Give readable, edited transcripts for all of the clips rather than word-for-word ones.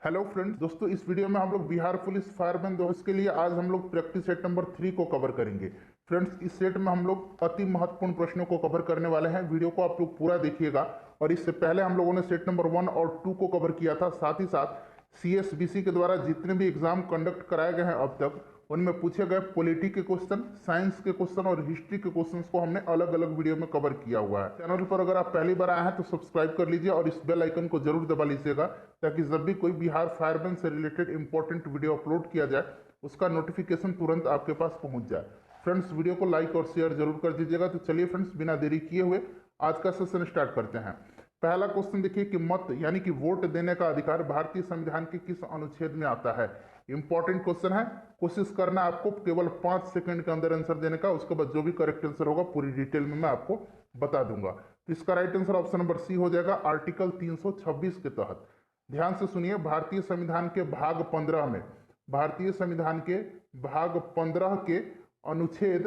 Hello friends, दोस्तों इस video में हम लोग बिहार पुलिस फायरमैन 2 के लिए आज हम लोग प्रैक्टिस सेट नंबर 3 को कवर करेंगे। फ्रेंड्स, इस सेट में हम लोग अति महत्वपूर्ण प्रश्नों को कवर करने वाले हैं। वीडियो को आप लोग पूरा देखिएगा। और इससे पहले हम लोगों ने सेट नंबर 1 और 2 को कवर किया था। साथ ही साथ CSBC के द्वारा जितने भी एग्जाम कंडक्ट कराए गए हैं अब तक, उनमें पूछे गए पॉलिटी के क्वेश्चन, साइंस के क्वेश्चन और हिस्ट्री के क्वेश्चंस को हमने अलग अलग वीडियो में कवर किया हुआ है। चैनल पर अगर आप पहली बार आए हैं तो सब्सक्राइब कर लीजिए और इस बेल आइकन को जरूर दबा लीजिएगा, ताकि जब भी कोई बिहार फायरमैन से रिलेटेड इंपॉर्टेंट वीडियो अपलोड किया जाए उसका नोटिफिकेशन तुरंत आपके पास पहुंच जाए। फ्रेंड्स, वीडियो को लाइक और शेयर जरूर कर दीजिएगा। तो चलिए फ्रेंड्स, बिना देरी किए हुए आज का सेशन स्टार्ट करते हैं। पहला क्वेश्चन देखिए कि मत यानी कि वोट देने का अधिकार भारतीय संविधान के किस अनुच्छेद में आता है। इंपॉर्टेंट क्वेश्चन है। कोशिश करना आपको केवल 5 सेकंड के अंदर आंसर देने का। उसके बाद जो भी करेक्ट आंसर होगा पूरी डिटेल में मैं आपको बता दूंगा। तो इसका right answer option number C हो जाएगा, आर्टिकल 326 के तहत। ध्यान से सुनिए, भारतीय संविधान के भाग 15 में, भारतीय संविधान के भाग 15 के अनुच्छेद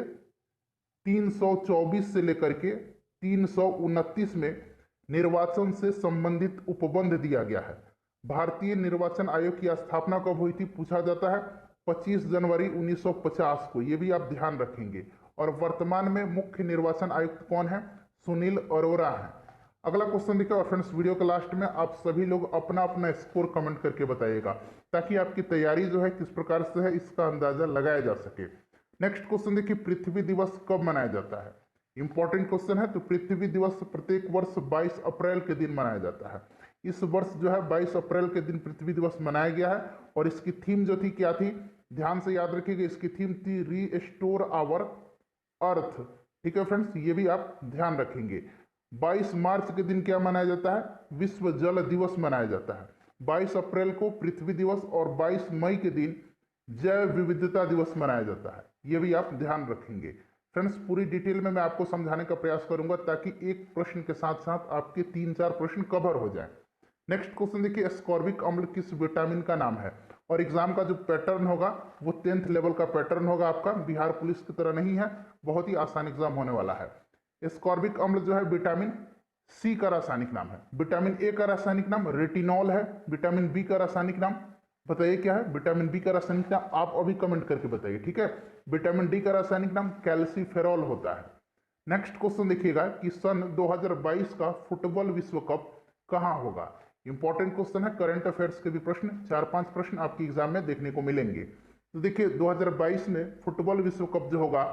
324 से लेकर के 329 में निर्वाचन से संबंधित उपबंध दिया गया है। भारतीय निर्वाचन आयोग की स्थापना कब हुई थी पूछा जाता है, 25 जनवरी 1950 को। यह भी आप ध्यान रखेंगे। और वर्तमान में मुख्य निर्वाचन आयुक्त कौन है? सुनील अरोरा है। अगला क्वेश्चन देखिए। और फ्रेंड्स, वीडियो के लास्ट में आप सभी लोग अपना अपना स्कोर कमेंट करके बताइएगा, ताकि आपकी तैयारी जो है किस प्रकार से है इसका अंदाजा लगाया जा सके। नेक्स्ट क्वेश्चन देखिए, पृथ्वी दिवस कब मनाया जाता है? इंपॉर्टेंट क्वेश्चन है। तो पृथ्वी दिवस प्रत्येक वर्ष 22 अप्रैल के दिन मनाया जाता है। इस वर्ष जो है 22 अप्रैल के दिन पृथ्वी दिवस मनाया गया है। और इसकी थीम जो थी क्या थी, ध्यान से याद रखिएगा। इसकी थीम थी रीस्टोर आवर अर्थ। ठीक है फ्रेंड्स, ये भी आप ध्यान रखेंगे। 22 मार्च के दिन क्या मनाया जाता है? विश्व जल दिवस मनाया जाता है। 22 अप्रैल को पृथ्वी दिवस और 22 मई के दिन जैव विविधता दिवस मनाया जाता है। ये भी आप ध्यान रखेंगे। फ्रेंड्स, पूरी डिटेल में मैं आपको समझाने का प्रयास करूंगा, ताकि एक प्रश्न के साथ साथ आपके 3-4 प्रश्न कवर हो जाए। नेक्स्ट क्वेश्चन देखिए, एस्कॉर्बिक अम्ल किस विटामिन का नाम है? और एग्जाम का जो पैटर्न होगा वो 10th लेवल का पैटर्न होगा आपका, बिहार पुलिस की तरह नहीं है। बहुत ही आसान एग्जाम होने वाला है। एस्कॉर्बिक अम्ल जो है विटामिन सी का रासायनिक नाम है। विटामिन ए का रासायनिक नाम रेटिनॉल है। विटामिन बी का रासायनिक नाम बताइए क्या है? विटामिन बी का रासायनिक नाम आप अभी कमेंट करके बताइए, ठीक है। विटामिन डी का रासायनिक नाम कैल्सीफेरॉल होता है। नेक्स्ट क्वेश्चन देखिएगा कि सन 2022 का फुटबॉल विश्व कप कहां होगा? इंपॉर्टेंट क्वेश्चन है। करंट अफेयर्स के भी प्रश्न 4-5 प्रश्न आपके एग्जाम में देखने को मिलेंगे। तो देखिए, 2022 में फुटबॉल विश्व कप जो होगा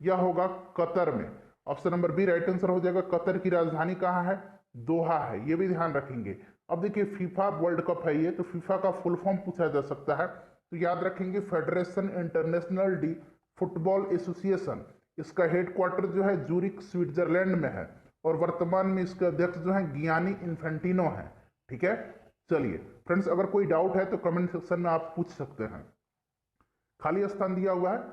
यह होगा कतर में। Option number B right answer हो जाएगा। कतर की राजधानी कहां है? दोहा है। ये भी ध्यान रखेंगे। अब देखिए, फीफा वर्ल्ड कप है ये, तो फीफा का फुल फॉर्म पूछा जा सकता है। तो याद रखेंगे, federation international D football association. इसका हेडक्वार्टर जो है जूरिक स्विट्जरलैंड में है। और वर्तमान में इसके अध्यक्ष जो है गियानी इन्फेंटिनो है। ठीक है। चलिए फ्रेंड्स, अगर कोई डाउट है तो कमेंट सेक्शन में आप पूछ सकते हैं। खाली स्थान दिया हुआ है।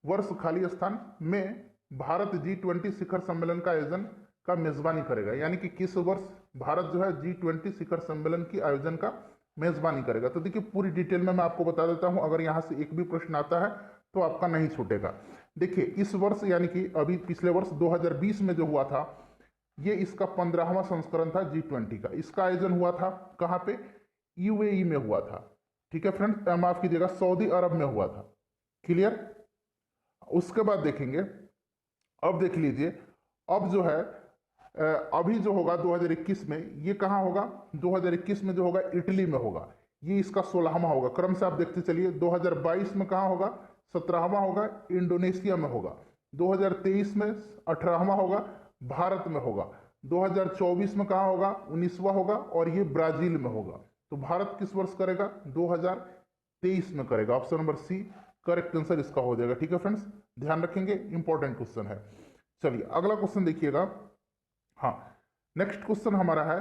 वर्ष खाली स्थान में भारत G20 शिखर सम्मेलन का आयोजन का मेजबानी करेगा। यानी कि किस वर्ष भारत जो है G20 शिखर सम्मेलन की आयोजन का मेजबानी करेगा। तो देखिए, पूरी डिटेल में मैं आपको बता देता हूं। अगर यहां से एक भी प्रश्न आता है तो आपका नहीं छूटेगा। देखिए, इस वर्ष यानी कि अभी पिछले वर्ष 2020 में जो हुआ था, ये इसका 15वां संस्करण था G20 का। इसका आयोजन हुआ था कहां पे? UAE में हुआ था। ठीक है फ्रेंड्स, माफ कीजिएगा, सऊदी अरब में हुआ था। क्लियर? उसके बाद देखेंगे, अब देख लीजिए, अब जो है अभी जो होगा 2021 में, ये कहां होगा? 2021 में जो होगा इटली में होगा। ये इसका 16वां होगा। क्रम से आप देखते चलिए। 2022 में कहां होगा? 17वां होगा, इंडोनेशिया में होगा। 2023 में 18वां होगा, भारत में होगा। 2024 में कहां होगा? 19वां होगा, और ये ब्राजील में होगा। तो भारत किस वर्ष करेगा? 2023 में करेगा। Option number C correct answer इसका हो जाएगा। ठीक है फ्रेंड्स, ध्यान रखेंगे, इंपॉर्टेंट क्वेश्चन है। चलिए अगला क्वेश्चन देखिएगा। हाँ, नेक्स्ट क्वेश्चन हमारा है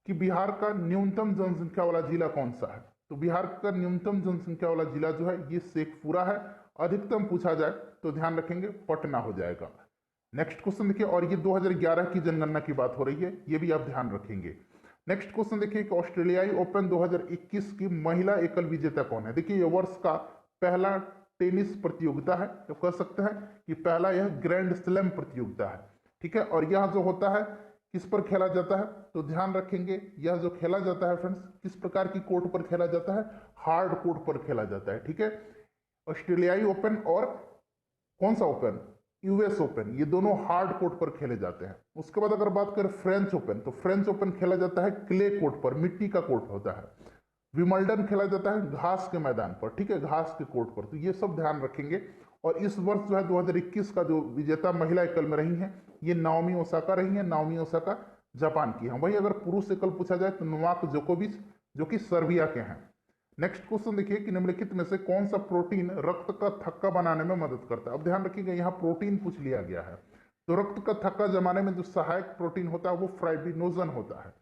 कि बिहार का न्यूनतम जनसंख्या वाला जिला कौन सा है? तो बिहार का न्यूनतम जनसंख्या वाला जिला जो है ये शेखपुरा है। अधिकतम पूछा जाए तो ध्यान रखेंगे पटना हो जाएगा। नेक्स्ट क्वेश्चन देखिए, और ये 2011 की जनगणना की बात हो रही है, ये भी आप ध्यान रखेंगे। नेक्स्ट क्वेश्चन देखिए कि ऑस्ट्रेलियाई ओपन 2021 की महिला एकल विजेता कौन है? देखिए, ये वर्ष का पहला टेनिस प्रतियोगिता है, तो कह सकते हैं कि पहला यह ग्रैंड स्लैम प्रतियोगिता है। ठीक है। और यह जो होता है किस पर खेला जाता है? तो ध्यान रखेंगे यह जो खेला जाता है फ्रेंड्स, किस प्रकार की कोर्ट पर खेला जाता है? हार्ड कोर्ट पर खेला जाता है, ठीक है। ऑस्ट्रेलियाई ओपन और कौन सा ओपन? यूएस ओपन, ये दोनों हार्ड कोर्ट पर खेले जाते हैं। उसके बाद अगर बात करें फ्रेंच ओपन, तो फ्रेंच ओपन खेला जाता है क्ले कोर्ट पर, मिट्टी का कोर्ट होता है। विमल्डन खेला जाता है घास के मैदान पर, ठीक है, घास के कोर्ट पर। तो ये सब ध्यान रखेंगे। और इस वर्ष जो है 2021 का जो विजेता महिला एकल में रही हैं, ये नाओमी ओसाका रही हैं। नाओमी ओसाका जापान की हैं। वहीं अगर पुरुष एकल पूछा जाए तो नोवाक जोकोविच, जो कि सर्बिया के हैं। नेक्स्ट क्वेश्चन देखिए कि निम्नलिखित में से कौन सा प्रोटीन रक्त का थक्का बनाने में मदद करता है? अब ध्यान रखिएगा, यहाँ प्रोटीन पूछ लिया गया है। तो रक्त का थक्का जमाने में जो सहायक प्रोटीन होता है वो फाइब्रिनोजन होता है।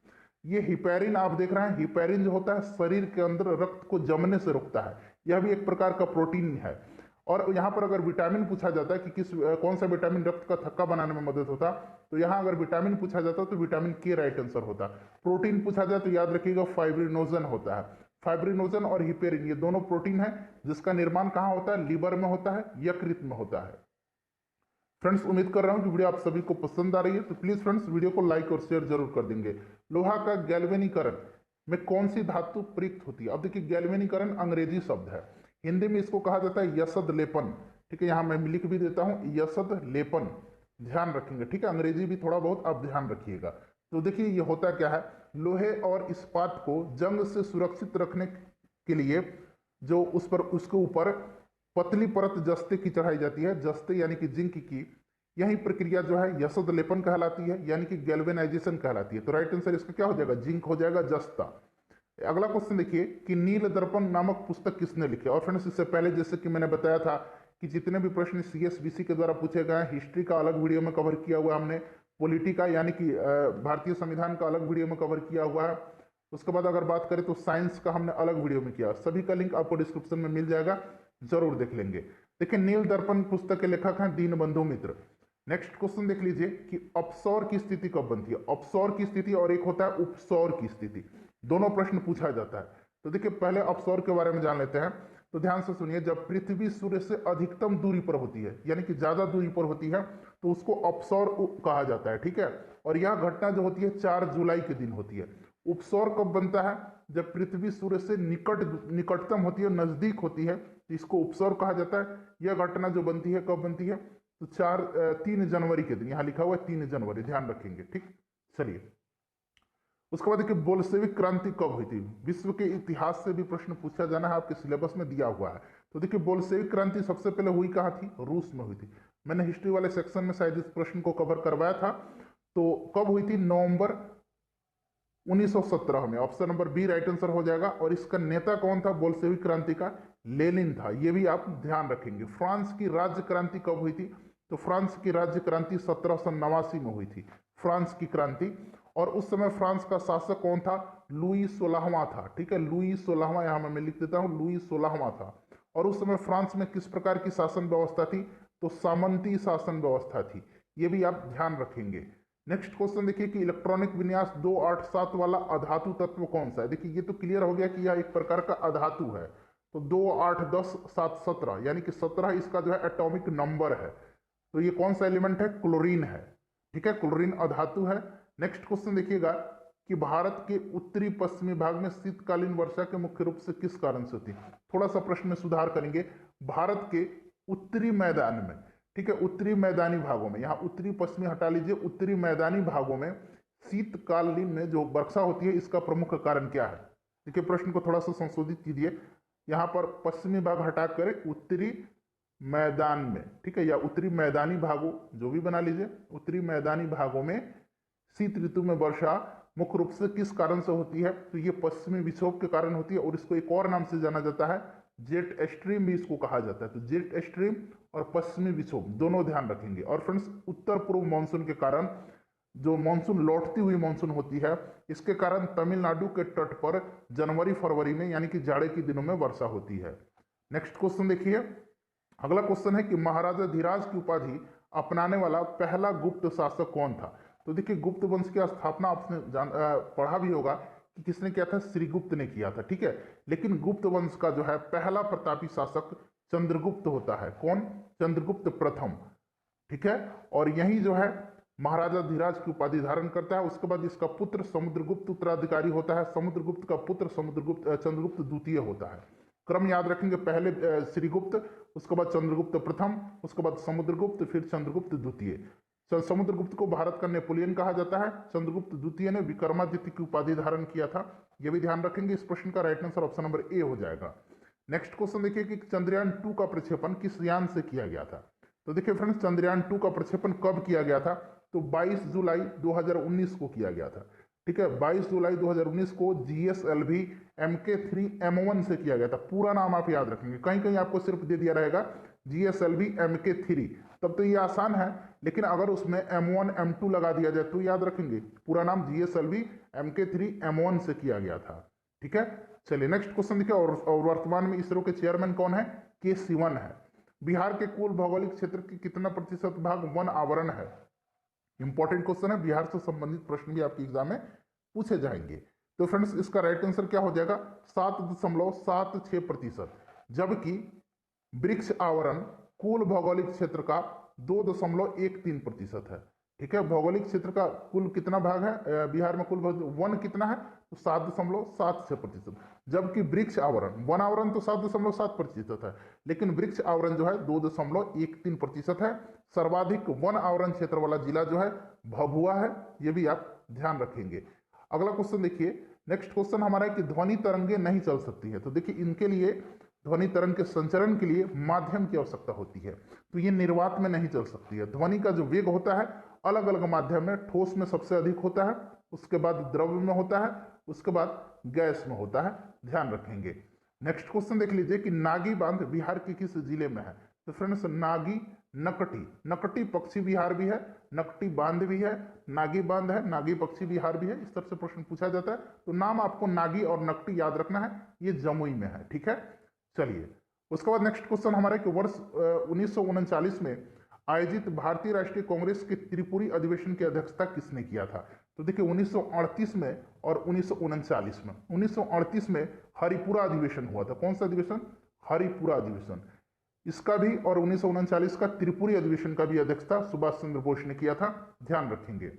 ये हिपैरिन आप देख रहे हैं, हिपैरिन जो होता है शरीर के अंदर रक्त को जमने से रोकता है। यह भी एक प्रकार का प्रोटीन है। और यहाँ पर अगर विटामिन पूछा जाता है कि कौन सा विटामिन रक्त का थक्का बनाने में मदद होता, तो यहाँ अगर विटामिन पूछा जाता तो विटामिन के राइट आंसर होता। प्रोटीन पूछा जाए तो याद रखिएगा फाइब्रिनोजन होता है। फाइब्रिनोजन और हिपेरिन ये दोनों प्रोटीन है जिसका निर्माण कहाँ होता है? लीवर में होता है, यकृत में होता है। फ्रेंड्स, उम्मीद कर रहा हूं कि वीडियो आप सभी को पसंद आ रही है। तो प्लीज फ्रेंड्स वीडियो को लाइक और शेयर जरूर कर देंगे। लोहा का गैल्वेनीकरण में कौन सी धातु प्रयुक्त होती है? अब देखिए, गैल्वेनीकरण अंग्रेजी शब्द है, हिंदी में इसको कहा जाता है यसद लेपन, ठीक है। यहाँ मैं लिख भी देता हूँ यसद लेपन, ध्यान रखेंगे, ठीक है। अंग्रेजी भी थोड़ा बहुत आप ध्यान रखिएगा। तो देखिए ये होता क्या है, लोहे और इस्पात को जंग से सुरक्षित रखने के लिए जो उस पर उसके ऊपर पतली परत जस्ते की चढ़ाई जाती है, जस्ते यानी कि जिंक की, यही प्रक्रिया जो है यसद लेपन कहलाती है, यानी कि गैल्वेनाइजेशन कहलाती है। तो राइट आंसर इसका क्या हो जाएगा? जिंक हो जाएगा, जस्ता। अगला क्वेश्चन देखिए कि नील दर्पण नामक पुस्तक किसने लिखी? और फ्रेंड्स, इससे पहले जैसे कि मैंने बताया था कि जितने भी प्रश्न सीएसबीसी के द्वारा पूछे गए हैं, हिस्ट्री का अलग वीडियो में कवर किया हुआ हमने, पॉलिटी का यानी कि भारतीय संविधान का अलग वीडियो में कवर किया हुआ है। उसके बाद अगर बात करें तो साइंस का हमने अलग वीडियो में किया। सभी का लिंक आपको डिस्क्रिप्शन में मिल जाएगा, जरूर देख लेंगे। देखिए, नील दर्पण पुस्तक के लेखक हैं दीनबंधु मित्र। नेक्स्ट क्वेश्चन देख लीजिए कि अपसौर की स्थिति कब बनती है? अपसौर की स्थिति और एक होता है उपसौर की स्थिति, दोनों प्रश्न पूछा जाता है। तो देखिए, पहले अपसौर के बारे में जान लेते हैं। तो ध्यान से सुनिए, जब पृथ्वी सूर्य से अधिकतम दूरी पर होती है, यानी कि ज्यादा दूरी पर होती है, तो उसको अपसौर कहा जाता है, ठीक है। और यह घटना जो होती है 4 जुलाई के दिन होती है। उपसौर कब बनता है? जब पृथ्वी सूर्य से निकटतम होती है, नजदीक होती है, तो इसको उपसौर कहा जाता है। यह घटना जो बनती है कब बनती है? तो 3 जनवरी के दिन, यहां लिखा हुआ है 3 जनवरी, ध्यान रखेंगे, ठीक। चलिए, उसके बाद देखिए बोल्शेविक क्रांति कब हुई थी? विश्व के इतिहास से भी प्रश्न पूछा जाना है, आपके सिलेबस में दिया हुआ है। तो देखिए, बोल्शेविक क्रांति सबसे पहले हुई कहाँ थी? रूस में हुई थी। मैंने हिस्ट्री वाले सेक्शन में शायद इस प्रश्न को कवर करवाया था। तो कब हुई थी? नवंबर 1917 में। Option number B right answer हो जाएगा। और इसका नेता कौन था बोल्शेविक क्रांति का? लेनिन था। ये भी आप ध्यान रखेंगे। फ्रांस की राज्य क्रांति कब हुई थी? तो फ्रांस की राज्य क्रांति 1789 में हुई थी, फ्रांस की क्रांति। और उस समय फ्रांस का शासक कौन था? लुई 16वां था, ठीक है। लुई 16वां, यहां मैं लिख देता हूं, लुई 16वां था। और उस समय फ्रांस में किस प्रकार की शासन व्यवस्था थी? तो सामंती शासन व्यवस्था थी। ये भी आप ध्यान रखेंगे। नेक्स्ट क्वेश्चन देखिए कि इलेक्ट्रॉनिक विन्यास 287 वाला अधातु तत्व कौन सा है? देखिए, ये तो क्लियर हो गया कि यह एक प्रकार का अधातु है। तो 2 8 10 7 17, यानी कि 17 इसका जो है एटॉमिक नंबर है। तो ये कौन सा एलिमेंट है? क्लोरीन है, ठीक है। क्लोरीन अधातु है। नेक्स्ट क्वेश्चन देखिएगा कि भारत के उत्तरी पश्चिमी भाग में शीतकालीन वर्षा के मुख्य रूप से किस कारण से होती है? थोड़ा सा प्रश्न में सुधार करेंगे। भारत के उत्तरी मैदान में, ठीक है, उत्तरी मैदानी भागों में, यहाँ उत्तरी पश्चिमी हटा लीजिए, उत्तरी मैदानी भागों में शीतकालीन में जो वर्षा होती है, इसका प्रमुख कारण क्या है? देखिए, प्रश्न को थोड़ा सा संशोधित कीजिए। यहाँ पर पश्चिमी भाग हटाकर उत्तरी मैदान में, ठीक है, या उत्तरी मैदानी भागों, जो भी बना लीजिए, उत्तरी मैदानी भागों में शीत ऋतु में वर्षा मुख्य रूप से किस कारण से होती है? तो ये पश्चिमी विक्षोभ के कारण होती है। और इसको एक और नाम से जाना जाता है, जेट स्ट्रीम भी इसको कहा जाता है। तो जेट स्ट्रीम और पश्चिमी विक्षोभ दोनों ध्यान रखेंगे। और फ्रेंड्स, उत्तर पूर्व मानसून के कारण जो मानसून लौटती हुई मानसून होती है, इसके कारण तमिलनाडु के तट पर जनवरी फरवरी में, यानी कि जाड़े के दिनों में वर्षा होती है। नेक्स्ट क्वेश्चन देखिए, अगला क्वेश्चन है कि महाराजा धीराज की उपाधि अपनाने वाला पहला गुप्त शासक कौन था? तो देखिए, गुप्त वंश की स्थापना आपने पढ़ा भी होगा कि किसने किया था? श्रीगुप्त ने किया था, ठीक है। लेकिन गुप्त वंश का जो है पहला प्रतापी शासक चंद्रगुप्त होता है। कौन? चंद्रगुप्त प्रथम, ठीक है। और यही जो है महाराजा धीराज की उपाधि धारण करता है। उसके बाद इसका पुत्र समुद्रगुप्त उत्तराधिकारी होता है। समुद्रगुप्त का पुत्र चंद्रगुप्त द्वितीय होता है। क्रम याद रखेंगे, पहले श्रीगुप्त, उसके बाद चंद्रगुप्त प्रथम, उसके बाद समुद्रगुप्त, फिर चंद्रगुप्त द्वितीय। समुद्रगुप्त को भारत का नेपोलियन कहा जाता है। चंद्रगुप्त द्वितीय ने विक्रमादित्य की उपाधि धारण किया था। यह भी ध्यान रखेंगे। इस प्रश्न का right answer option number A हो जाएगा। नेक्स्ट क्वेश्चन देखिए कि चंद्रयान 2 का प्रक्षेपण किस यान से किया गया था। तो देखिए फ्रेंड्स, चंद्रयान 2 का प्रक्षेपण कब किया गया था, तो 22 जुलाई 2019 को किया गया था। ठीक है, 22 जुलाई 2019 को GSLV Mk3M1 से किया गया था। पूरा नाम आप याद रखेंगे, कहीं कहीं आपको सिर्फ दे दिया रहेगा GSLV Mk3, तब तो ये आसान है, लेकिन अगर उसमें M1 M2 लगा दिया जाए तो याद रखेंगे। पूरा नाम GSLV Mk3M1 से किया गया था। ठीक है, चलिए नेक्स्ट क्वेश्चन देखिए। और वर्तमान में इसरो के चेयरमैन कौन है, के सिवन है। बिहार के कुल भौगोलिक क्षेत्र की कितना प्रतिशत भाग वन आवरण है। इंपॉर्टेंट क्वेश्चन है, बिहार से संबंधित प्रश्न भी आपके एग्जाम में पूछे जाएंगे। तो फ्रेंड्स, इसका राइट आंसर क्या हो जाएगा, 7.76%, जबकि वृक्ष आवरण कुल भौगोलिक क्षेत्र का 2.13% है। ठीक है, भौगोलिक क्षेत्र का कुल कितना भाग है बिहार में, कुल वन कितना है, तो 7.76%, जबकि वृक्ष आवरण, वन आवरण तो 7.7% है, लेकिन वृक्ष आवरण जो है 2.13% है। सर्वाधिक वन आवरण क्षेत्र वाला जिला जो है भभुआ है, ये भी आप ध्यान रखेंगे। अगला क्वेश्चन देखिए। नेक्स्ट क्वेश्चन हमारा है कि ध्वनि तरंगे नहीं चल सकती है। तो देखिए, इनके लिए ध्वनि तरंग के संचरण के लिए माध्यम की आवश्यकता होती है, तो ये निर्वात में नहीं चल सकती है। ध्वनि का जो वेग होता है अलग अलग माध्यम में, ठोस में सबसे अधिक होता है, उसके बाद द्रव्य में होता है, उसके बाद गैस में होता है, ध्यान रखेंगे। नेक्स्ट क्वेश्चन देख लीजिए कि नागी बांध बिहार के किस जिले में है। तो फ्रेंड्स, नागी नकटी पक्षी विहार भी है, नकटी बांध भी है, नागी बांध है, नागी पक्षी विहार भी है। इस तरह से प्रश्न पूछा जाता है, तो नाम आपको नागी और नकटी याद रखना है, ये जमुई में है। ठीक है, चलिए उसके बाद नेक्स्ट क्वेश्चन हमारे कि वर्ष 1939 में आयोजित भारतीय राष्ट्रीय कांग्रेस के त्रिपुरी अधिवेशन की अध्यक्षता किसने किया था। तो देखिए, 1938 में और 1939 में। 1938 में हरिपुरा अधिवेशन हुआ था। कौन सा अधिवेशन, हरिपुरा अधिवेशन, इसका भी, और 1939 का त्रिपुरी अधिवेशन का भी अध्यक्षता सुभाष चंद्र बोस ने किया था, ध्यान रखेंगे।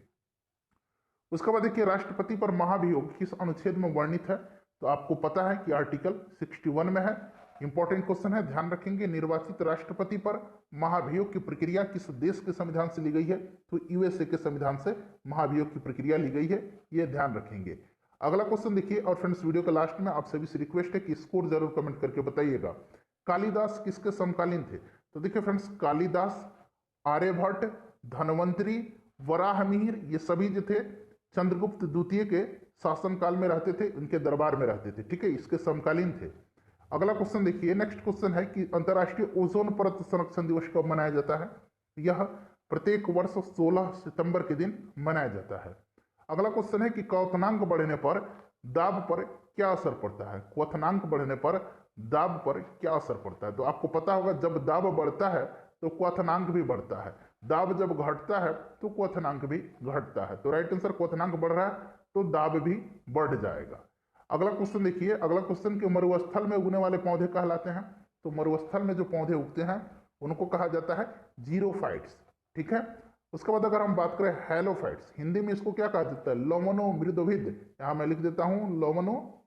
उसके बाद देखिए, राष्ट्रपति पर महाभियोग किस अनुच्छेद में वर्णित है। तो आपको पता है कि आर्टिकल 61 में है। इंपॉर्टेंट क्वेश्चन है, ध्यान रखेंगे। निर्वाचित राष्ट्रपति पर महाभियोग की प्रक्रिया किस देश के संविधान से ली गई है। तो USA के संविधान से महाभियोग की प्रक्रिया ली गई है, ये ध्यान रखेंगे। अगला क्वेश्चन देखिए। और फ्रेंड्स, वीडियो के लास्ट में आप सभी से रिक्वेस्ट है कि स्कोर जरूर कमेंट करके बताइएगा। कालिदास किसके समकालीन थे। तो देखिए फ्रेंड्स, कालिदास, आर्यभट्ट, धनवंतरी, वराहमिहिर, ये सभी जो थे चंद्रगुप्त द्वितीय के शासनकाल में रहते थे, उनके दरबार में रहते थे। ठीक है, इसके समकालीन थे। अगला क्वेश्चन देखिए। नेक्स्ट क्वेश्चन है कि अंतर्राष्ट्रीय ओजोन परत संरक्षण दिवस कब मनाया जाता है। यह प्रत्येक वर्ष 16 सितंबर के दिन मनाया जाता है। अगला क्वेश्चन है कि क्वथनांक बढ़ने पर दाब पर क्या असर पड़ता है। क्वथनांक बढ़ने पर दाब पर क्या असर पड़ता है। तो आपको पता होगा, जब दाब बढ़ता है तो क्वथनांक भी बढ़ता है, दाब जब घटता है तो क्वथनांक भी घटता है। तो राइट आंसर, क्वथनांक बढ़ रहा है तो दाब भी बढ़ जाएगा। अगला क्वेश्चन देखिए। अगला क्वेश्चन कि मरुस्थल में उगने वाले पौधे कहलाते हैं। तो मरुस्थल में जो पौधे उगते हैं उनको कहा जाता है जीरोफाइट्स। ठीक है, उसके बाद अगर हम बात करें हेलोफाइट्स, हिंदी में इसको क्या कहा जाता है, लोमनो मृदोभिद। यहां मैं लिख देता हूं लोमनो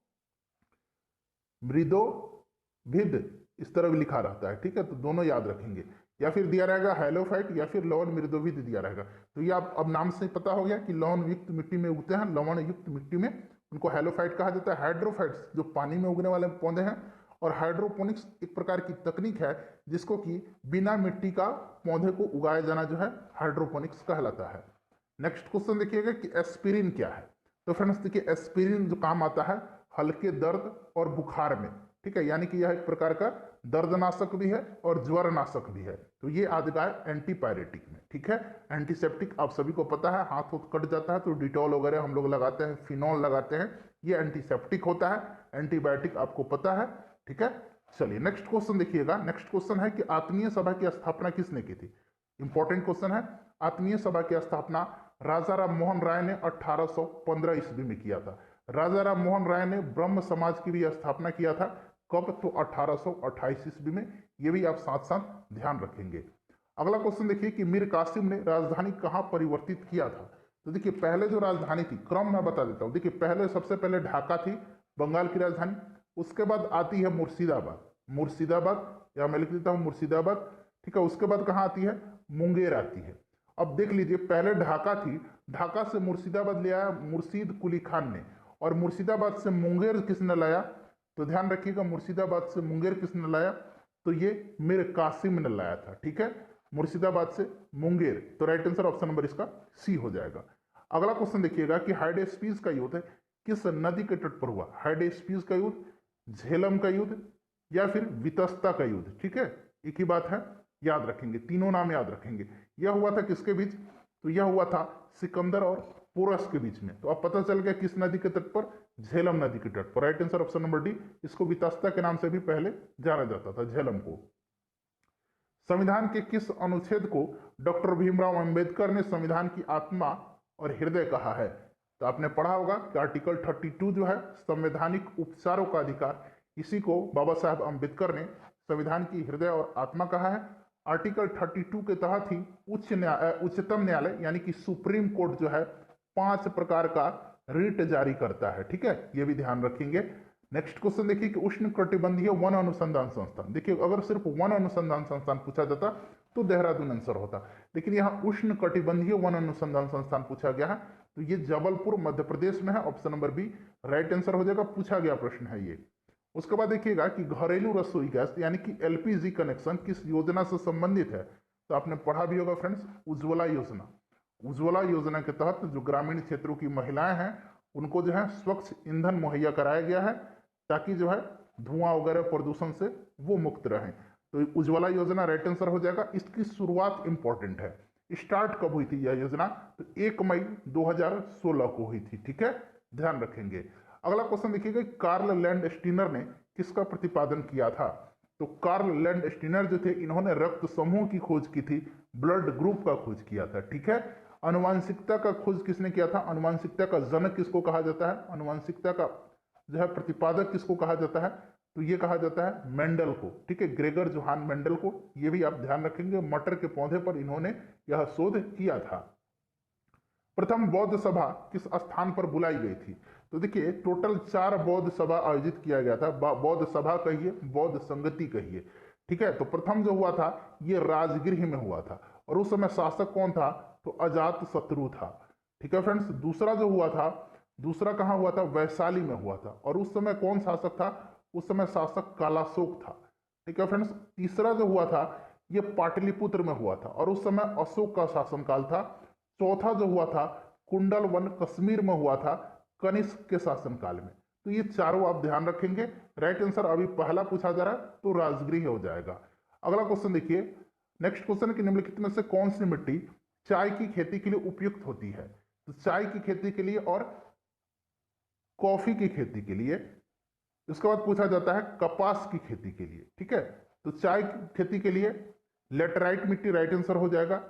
मृदोभिद, इस तरह भी लिखा रहता है। ठीक है, तो दोनों याद रखेंगे, या फिर दिया रहेगा हेलोफाइट या फिर लवण मृदोभिद दिया रहेगा। तो ये आप अब नाम से पता हो गया कि लवण युक्त मिट्टी में उगते हैं, लवण युक्त मिट्टी में उनको हेलोफाइट कहा जाता है। हाइड्रोफाइट्स जो पानी में उगने वाले पौधे हैं, और हाइड्रोपोनिक्स एक प्रकार की तकनीक है जिसको कि बिना मिट्टी का पौधे को उगाया जाना जो है हाइड्रोपोनिक्स कहलाता है। नेक्स्ट क्वेश्चन देखिएगा कि एस्पिरिन क्या है। तो फ्रेंड्स देखिए, एस्पिरिन जो काम आता है हल्के दर्द और बुखार में। ठीक है, यानी कि यह एक प्रकार का दर्दनाशक भी है और ज्वरनाशक भी है। तो ये आ जाता है एंटीपायरेटिक में। ठीक है, एंटीसेप्टिक आप सभी को पता है, हाथ हाथ कट जाता है तो डिटॉल वगैरह हम लोग लगाते हैं, फिनॉल लगाते हैं, ये एंटीसेप्टिक होता है। एंटीबायोटिक आपको पता है। ठीक है, चलिए नेक्स्ट क्वेश्चन देखिएगा। नेक्स्ट क्वेश्चन है कि आत्मीय सभा की स्थापना किसने की थी। इंपॉर्टेंट क्वेश्चन है। आत्मीय सभा की स्थापना राजा राम मोहन राय ने 1815 ईस्वी में किया था। राजा राम मोहन राय ने ब्रह्म समाज की भी स्थापना किया था। कब, तो 1828 ईस्वी में। ये भी आप साथ साथ ध्यान रखेंगे। अगला क्वेश्चन देखिए कि मीर कासिम ने राजधानी कहाँ परिवर्तित किया था। तो देखिए पहले जो राजधानी थी, क्रम मैं बता देता हूँ। देखिए पहले सबसे पहले ढाका थी बंगाल की राजधानी, उसके बाद आती है मुर्शिदाबाद, मुर्शिदाबाद या मैं लिख देता हूँ मुर्शिदाबाद, ठीक है। उसके बाद कहाँ आती है, मुंगेर आती है। अब देख लीजिए पहले ढाका थी, ढाका से मुर्शिदाबाद ले आया मुर्शीद कुली खान ने, और मुर्शिदाबाद से मुंगेर किसने लाया, तो ध्यान रखिएगा मुर्शिदाबाद से मुंगेर किसने लाया, तो ये मीर कासिम ने लाया था, ठीक है। मुर्शिदाबाद से मुंगेर, तो राइट आंसर ऑप्शन नंबर इसका सी हो जाएगा। अगला क्वेश्चन देखिएगा कि हाइडेस्पीस का युद्ध किस नदी के तट पर हुआ। हाइडेस्पीस का युद्ध, झेलम का युद्ध, या फिर वितस्ता का युद्ध, ठीक है, एक ही बात है, याद रखेंगे, तीनों नाम याद रखेंगे। यह हुआ था किसके बीच, तो यह हुआ था सिकंदर और पोरस के बीच में। तो अब पता चल गया किस नदी के तट पर, झेलम नदी के तट पर। Right answer option number D. इसको वितस्ता के नाम से भी पहले जाना जाता था, झेलम को। संविधान के किस अनुच्छेद को डॉक्टर भीमराव अंबेडकर ने संविधान की आत्मा और हृदय कहा है। तो आपने पढ़ा होगा कि आर्टिकल 32 जो है संवैधानिक उपचारों का अधिकार, इसी को बाबा साहब अंबेडकर ने संविधान की हृदय और आत्मा कहा है। आर्टिकल 32 के तहत ही उच्चतम न्यायालय यानी कि सुप्रीम कोर्ट जो है 5 प्रकार का रिट जारी करता है, ठीक है, ये भी ध्यान रखेंगे। नेक्स्ट क्वेश्चन देखिए कि उष्ण कटिबंधीय वन अनुसंधान संस्थान। देखिए अगर सिर्फ वन अनुसंधान संस्थान पूछा जाता तो देहरादून आंसर होता, लेकिन यहाँ उष्ण कटिबंधीय वन अनुसंधान संस्थान पूछा गया है, तो ये जबलपुर मध्य प्रदेश में है। Option number B right answer हो जाएगा, पूछा गया प्रश्न है ये। उसके बाद देखिएगा कि घरेलू रसोई गैस यानी कि एलपीजी कनेक्शन किस योजना से संबंधित है। तो आपने पढ़ा भी होगा फ्रेंड्स, उज्ज्वला योजना। उज्ज्वला योजना के तहत जो ग्रामीण क्षेत्रों की महिलाएं हैं उनको जो है स्वच्छ ईंधन मुहैया कराया गया है, ताकि जो है धुआं वगैरह प्रदूषण से वो मुक्त रहें। तो उज्ज्वला योजना राइट आंसर हो जाएगा। इसकी शुरुआत इंपॉर्टेंट है, स्टार्ट कब हुई थी यह योजना, तो 1 मई 2016 को हुई थी, ठीक है, ध्यान रखेंगे। अगला क्वेश्चन देखिएगा, कार्ल लैंडस्टीनर ने किसका प्रतिपादन किया था। तो कार्ल लैंडस्टीनर जो थे इन्होंने रक्त समूह की खोज की थी, ब्लड ग्रुप का खोज किया था, ठीक है। अनुवांशिकता का खोज किसने किया था, अनुवांशिकता का जनक किसको कहा जाता है, अनुवांशिकता का जो है प्रतिपादक किसको कहा जाता है, तो ये कहा जाता है मेंडल को, ठीक है, ग्रेगर जोहान मेंडल को। ये भी आप ध्यान रखेंगे, मटर के पौधे पर इन्होंने यह शोध किया था। प्रथम बौद्ध सभा किस स्थान पर बुलाई गई थी। तो देखिए टोटल 4 बौद्ध सभा आयोजित किया गया था, बौद्ध सभा कहिए, बौद्ध संगति कहिए, ठीक है। तो प्रथम जो हुआ था ये राजगृह में हुआ था, और उस समय शासक कौन था, तो अजात शत्रु था, ठीक है फ्रेंड्स। दूसरा जो हुआ था, दूसरा कहाँ हुआ था, वैशाली में हुआ था, और उस समय कौन शासक था, उस समय शासक कालाशोक था, ठीक है फ्रेंड्स। तीसरा जो हुआ था ये पाटलिपुत्र में हुआ था, और उस समय अशोक का शासनकाल था। चौथा जो हुआ था कुंडल वन कश्मीर में हुआ था, कनिष्क के शासनकाल में। तो ये चारों आप ध्यान रखेंगे। राइट आंसर अभी पहला पूछा जा रहा है तो राजगृह हो जाएगा। अगला क्वेश्चन देखिए, नेक्स्ट क्वेश्चन है कि निम्नलिखित में से कौन सी मिट्टी चाय की खेती के लिए उपयुक्त होती है। तो चाय की खेती के लिए और कॉफी की खेती के लिए। इसके बाद पूछा जाता है कपास की खेती के लिए, ठीक है। तो चाय की खेती के लिए लेटराइट मिट्टी राइट आंसर हो जाएगा।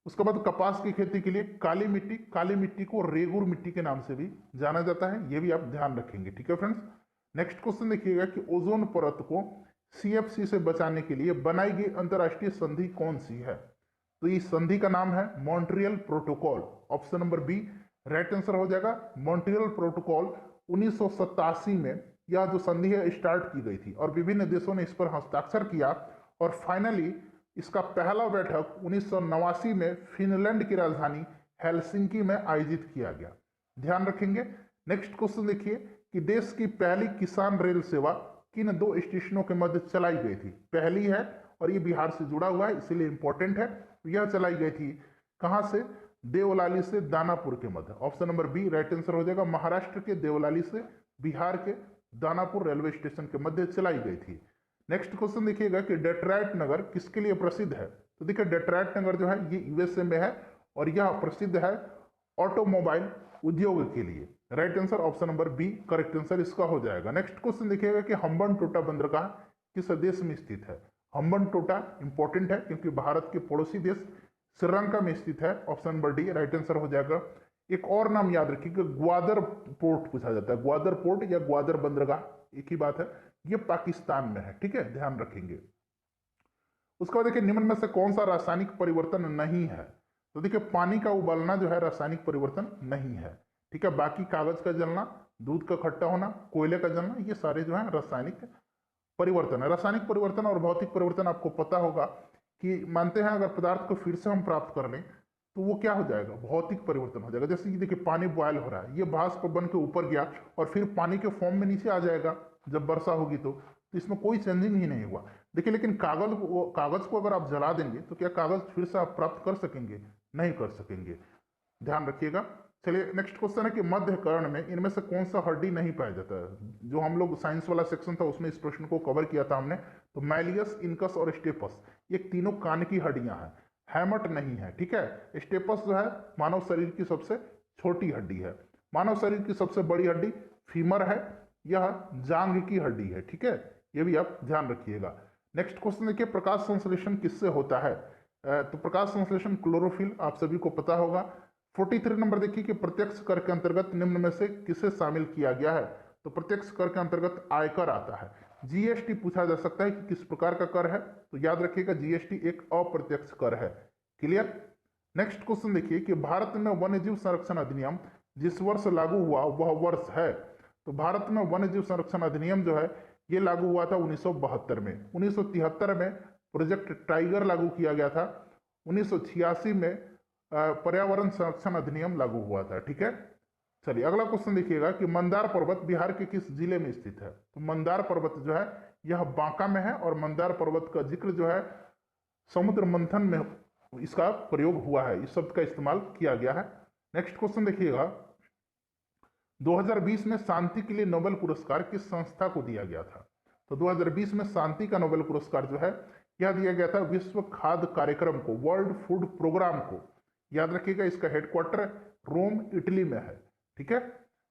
उसके बाद कपास की खेती के लिए काली मिट्टी, काली मिट्टी को रेगुर मिट्टी के नाम से भी जाना जाता है, ये भी आप ध्यान रखेंगे, ठीक है फ्रेंड्स। नेक्स्ट क्वेश्चन देखिएगा कि ओजोन परत को सीएफसी से बचाने के लिए बनाई गई अंतरराष्ट्रीय संधि कौन सी है। तो इस संधि का नाम है Montreal protocol. Option number B right answer हो जाएगा। मॉन्ट्रियल प्रोटोकॉल 1987 में यह जो संधि है स्टार्ट की गई थी, और विभिन्न देशों ने इस पर हस्ताक्षर किया, और फाइनली इसका पहला बैठक 1989 में फिनलैंड की राजधानी हेलसिंकी में आयोजित किया गया, ध्यान रखेंगे। नेक्स्ट क्वेश्चन देखिए कि देश की पहली किसान रेल सेवा किन 2 स्टेशनों के मध्य चलाई गई थी। पहली है, और ये बिहार से जुड़ा हुआ है इसलिए इंपॉर्टेंट है, तो यह चलाई गई थी कहां से, देवलाली से दानापुर के मध्य। Option number B right answer हो जाएगा। महाराष्ट्र के देवलाली से बिहार के दानापुर रेलवे स्टेशन के मध्य चलाई गई थी। नेक्स्ट क्वेश्चन देखिएगा कि डेट्रॉयट नगर किसके लिए प्रसिद्ध है। तो देखिए डेट्रॉयट नगर जो है ये यूएसए में है, और यह प्रसिद्ध है ऑटोमोबाइल उद्योग के लिए। Right answer option number B correct answer इसका हो जाएगा। नेक्स्ट क्वेश्चन देखिएगा कि हम्बनटोटा बंदरगाह किस देश में स्थित है। हम्बनटोटा इंपॉर्टेंट है क्योंकि भारत के पड़ोसी देश श्रीलंका में स्थित है। Option number D right answer हो जाएगा। एक और नाम याद रखिएगा, ग्वादर पोर्ट पूछा जाता है, ग्वादर पोर्ट या ग्वादर बंदरगाह एक ही बात है, ये पाकिस्तान में है, ठीक है, ध्यान रखेंगे। उसके बाद देखिए निम्न में से कौन सा रासायनिक परिवर्तन नहीं है, तो देखिए पानी का उबालना जो है रासायनिक परिवर्तन नहीं है, ठीक है। बाकी कागज का जलना, दूध का खट्टा होना, कोयले का जलना, ये सारे जो है रासायनिक परिवर्तन है। रासायनिक परिवर्तन और भौतिक परिवर्तन आपको पता होगा कि मानते हैं अगर पदार्थ को फिर से हम प्राप्त कर लें तो वो क्या हो जाएगा, भौतिक परिवर्तन हो जाएगा। जैसे कि देखिए पानी बॉयल हो रहा है, ये भाप बन के ऊपर गया और फिर पानी के फॉर्म में नीचे आ जाएगा जब वर्षा होगी तो इसमें कोई चेंजिंग ही नहीं हुआ। देखिए लेकिन कागज को अगर आप जला देंगे तो क्या कागज फिर से आप प्राप्त कर सकेंगे, नहीं कर सकेंगे, ध्यान रखिएगा। चलिए नेक्स्ट क्वेश्चन है कि मध्य कर्ण में इनमें से कौन सा हड्डी नहीं पाया जाता है। जो हम लोग साइंस वाला सेक्शन था उसमें इस प्रश्न को कवर किया था हमने। तो मैलियस, इनकस और स्टेपस, ये तीनों कान की हड्डियां हैं, हैमट नहीं है, ठीक है। स्टेपस जो है मानव शरीर की सबसे छोटी हड्डी है। मानव शरीर की सबसे बड़ी हड्डी फीमर है, यह जांघ की हड्डी है, ठीक है। ये भी आप ध्यान रखिएगा। नेक्स्ट क्वेश्चन देखिए, प्रकाश संश्लेषण किससे होता है। तो प्रकाश संश्लेषण क्लोरोफिल, आप सभी को पता होगा। 43 नंबर देखिए कि प्रत्यक्ष कर के अंतर्गत निम्न में से किसे शामिल किया गया है। तो प्रत्यक्ष कर के अंतर्गत आयकर आता है। जीएसटी पूछा जा सकता है कि किस प्रकार का कर है, तो याद रखिएगा जीएसटी एक अप्रत्यक्ष कर है। क्लियर। नेक्स्ट क्वेश्चन देखिए कि भारत में वन्यजीव संरक्षण अधिनियम जिस वर्ष लागू हुआ वह वर्ष है। तो भारत में वन्यजीव संरक्षण अधिनियम जो है ये लागू हुआ था 1972 में। 1973 में प्रोजेक्ट टाइगर लागू किया गया था। 1986 में पर्यावरण संरक्षण अधिनियम लागू हुआ था, ठीक है। चलिए अगला क्वेश्चन देखिएगा कि मंदार पर्वत बिहार के किस जिले में स्थित है। तो मंदार पर्वत जो है यह बांका में है और मंदार पर्वत का जिक्र जो है समुद्र मंथन में इसका प्रयोग हुआ है, इस शब्द का इस्तेमाल किया गया है। नेक्स्ट क्वेश्चन देखिएगा, 2020 में शांति के लिए नोबेल पुरस्कार किस संस्था को दिया गया था। तो 2020 में शांति का नोबेल पुरस्कार जो है यह दिया गया था विश्व खाद्य कार्यक्रम को, वर्ल्ड फूड प्रोग्राम को। याद रखिएगा इसका हेडक्वार्टर रोम इटली में है, ठीक है।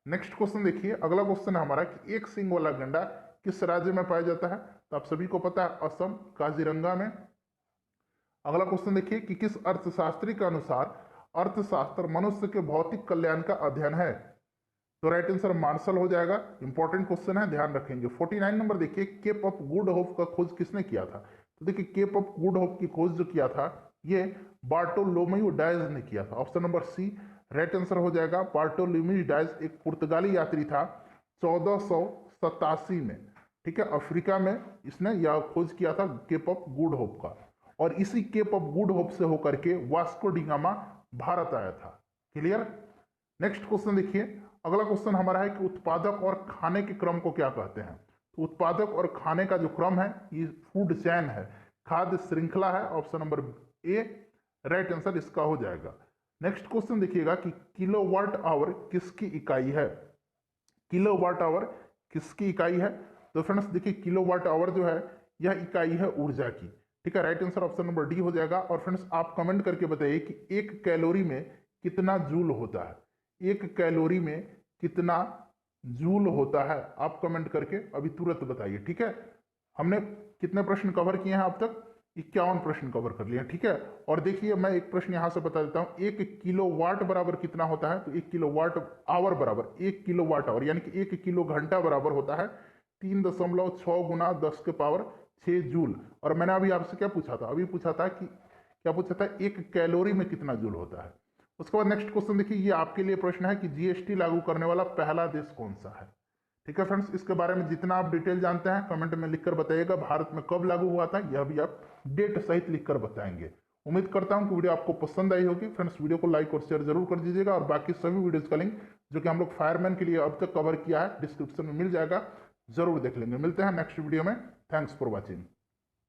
नेक्स्ट क्वेश्चन देखिए, अगला क्वेश्चन है हमारा कि एक सींग वाला गंडा किस राज्य में पाया जाता है। तो आप सभी को पता है असम, काजीरंगा में। अगला क्वेश्चन देखिए कि किस अर्थशास्त्री के अनुसार अर्थशास्त्र मनुष्य के भौतिक कल्याण का अध्ययन है। तो राइट आंसर मार्शल हो जाएगा। इंपॉर्टेंट क्वेश्चन है, ध्यान रखेंगे। 49 नंबर देखिए, केप ऑफ गुड होप का खोज किसने किया था। तो देखिए केप ऑफ गुड होप की खोज जो किया था ये बार्टोलोमेयो डायज ने किया था। Option number C right answer हो जाएगा। बार्टोलोमेयो डायज एक पुर्तगाली यात्री था 1487 में, ठीक है। अफ्रीका में इसने यह खोज किया था केप ऑफ गुड होप का, और इसी केप ऑफ गुड होप से होकर के वास्को डी गामा भारत आया था। क्लियर। नेक्स्ट क्वेश्चन देखिए, अगला क्वेश्चन हमारा है कि उत्पादक और खाने के क्रम को क्या कहते हैं। तो उत्पादक और खाने का जो क्रम है ये फूड चेन है, खाद्य श्रृंखला है। Option number A right answer इसका हो जाएगा। नेक्स्ट क्वेश्चन देखिएगा कि किलोवाट आवर किसकी इकाई है। किलोवाट आवर किसकी इकाई है। तो फ्रेंड्स देखिए किलोवाट आवर जो है यह इकाई है ऊर्जा की, ठीक है। Right answer option number D हो जाएगा। और फ्रेंड्स आप कमेंट करके बताइए कि एक कैलोरी में कितना जूल होता है। एक कैलोरी में कितना जूल होता है, आप कमेंट करके अभी तुरंत बताइए, ठीक है। हमने कितने प्रश्न कवर किए हैं अब तक, 51 प्रश्न कवर कर लिए, ठीक है। और देखिए मैं एक प्रश्न यहां से बता देता हूं, 1 किलोवाट बराबर कितना होता है। तो 1 किलोवाट आवर बराबर 1 किलोवाट आवर यानी कि 1 किलो घंटा बराबर होता है 3.6 गुना 10 के पावर 6 जूल। और मैंने अभी आपसे क्या पूछा था, अभी पूछा था कि क्या पूछा था, 1 कैलोरी में कितना जूल होता है। उसके बाद नेक्स्ट क्वेश्चन देखिए, ये आपके लिए प्रश्न है कि जीएसटी लागू करने वाला पहला देश कौन सा है, ठीक है फ्रेंड्स। इसके बारे में जितना आप डिटेल जानते हैं कमेंट में लिखकर बताइएगा। भारत में कब लागू हुआ था यह भी आप डेट सहित लिखकर बताएंगे। उम्मीद करता हूं कि वीडियो आपको पसंद आई होगी। फ्रेंड्स वीडियो को लाइक और शेयर जरूर कर दीजिएगा, और बाकी सभी वीडियोज का लिंक जो कि हम लोग फायरमैन के लिए अब तक कवर किया है डिस्क्रिप्शन में मिल जाएगा, जरूर देख लेंगे। मिलते हैं नेक्स्ट वीडियो में। Thanks for watching.